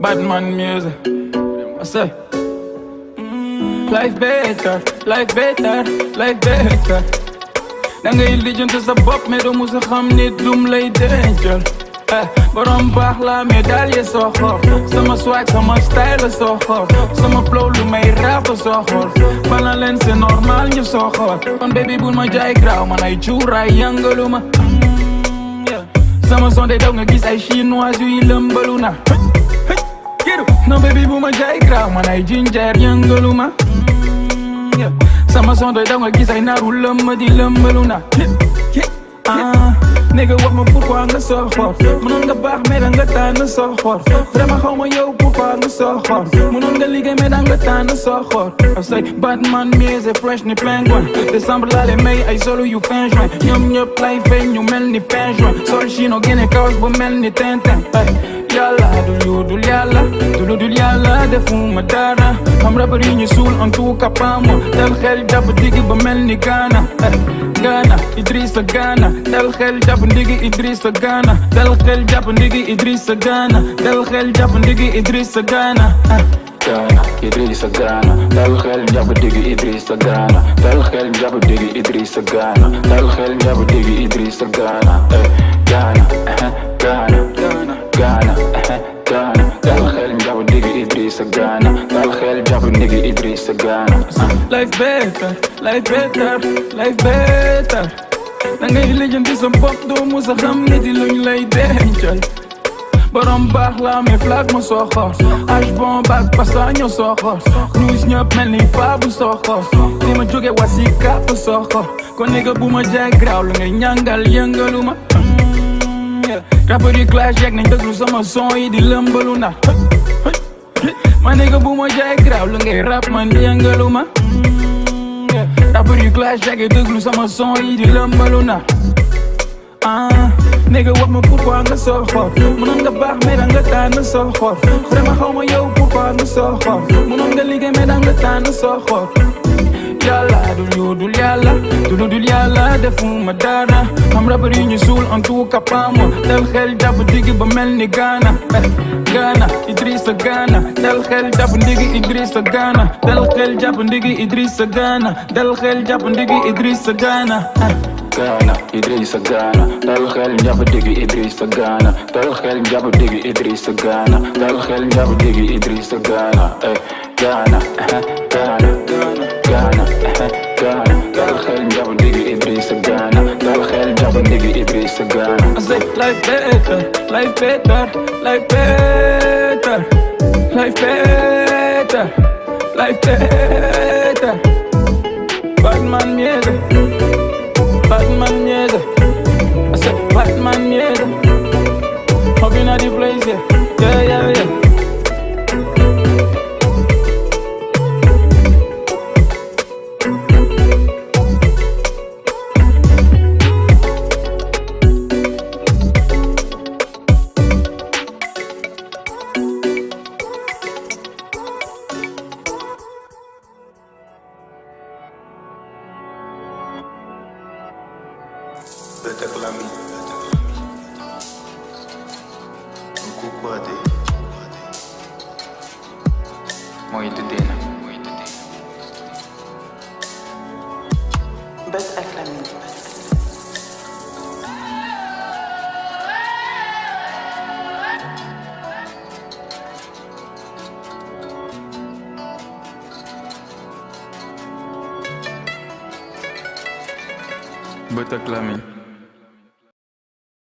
Batman music. I say, life better, life better, life better. Da ngay lijjanti sa bopp mais doo musa xam nit lum lay dencal. Borom baax la mais daal yee soo xool. Sama swag, sama style soo xool. Sama flow lu may rap soo xool. Bala leen c'est normal ñu soo xool. Kon baby bul ma jaay graw man ay cuuraay yëngalu ma. Sama son day daw nga gis ay chinois yuy lëmbalu na. Non baby bul ma jaay graw man ay ginger yëngalu ma. Sama son day daw nga gis ay naaru lëmm di lëmbalu na. Nigga wax ma pourquoi nga soxor. Mënoon nga baax mais da nga tànn soxor. Vraiment xaw ma yow pourquoi nga soxor. Mënoon nga liggéey mais da nga tànn soxor. I say Batman music fresh ni penguin. Décembre laa leen may ay solo yu fin juin. Ñoom ñëpp lay feeñ ñu mel ni fin juin. Sol chino génne kawas bu mel ni Tintin. Yàlla dul yàlla, dul yàlla defuma dara. Xam rappeur yi ñu suul en tout cas pas moi. Dal xel jàpp digg ba mel ni Ghana. Ghana, Idrissa Ghana. Dal xel jàpp ndigi Idrissa Ghana. Dal xel jàpp ndigi Idrissa Ghana. Dal xel jàpp ndigi Idrissa Ghana. Ghana, Idrissa Ghana. Dal xel jàpp ndigi Idrissa Ghana. Dal xel jàpp ndigi Idrissa Ghana. Dal xel jàpp ndigi Idrissa Ghana. Ghana, Ghana, Ghana, Ghana. Dal xel jàpp ndigi Idrissa Ghana. Dal xel jàpp ndigi Idrissa Ghana. Life better, life better, life better. Da ngay lijjanti sa bopp doo musa xam nit yi luñ lay dencal. Borom baax la mais flag ma soxor. H bon bag pasa ñoo soxor. News ñëpp mel ni Faabu soxor. Fi ma jóge wasi kàpp soxor. Kon nigga bu ma jaay graw la ngay ñàngal yëngalu ma. Rappeur yi clash yegg nañ déglu sama son yi di lëmbalu na. Ma nigga bu ma jaay graw la ngay rap man yëngalu ma. Rappeur yi clash yegg déglu sama son yi di lëmbalu na. Nigga wax ma pourquoi nga soxor. Mënoon nga baax mais da nga tànn soxor. Vraiment xaw ma yow pourquoi nga soxor. Mënoon nga liggéey mais da nga tànn soxor. Yàlla dul yàlla, dul yàlla defuma dara. Xam rappeur yi ñu suul en tout cas pas moi. Dal xel jàpp digg ba mel ni Ghana. Ghana, Idrissa Ghana. Dal xel jàpp ndigi Idrissa Ghana. Dal xel jàpp ndigi Idrissa Ghana. Dal xel jàpp ndigi Idrissa Ghana. Ghana, Idrissa Ghana. Dal xel jàpp ndigi Idrissa Ghana. Dal xel jàpp ndigi Idrissa Ghana. Dal xel jàpp ndigi Idrissa Ghana. Ghana, Ghana, Ghana, Ghana. Dal xel jàpp ndigi Idrissa Ghana. Dal xel jàpp ndigi Idrissa Ghana. I say life better, life better, life better, life better, life better. Batman music, Batman music. I say Batman music. Hopping at the place, yeah, yeah, yeah. Better Klami Nkukwade Moïse Dena. Better Klami Better Klami.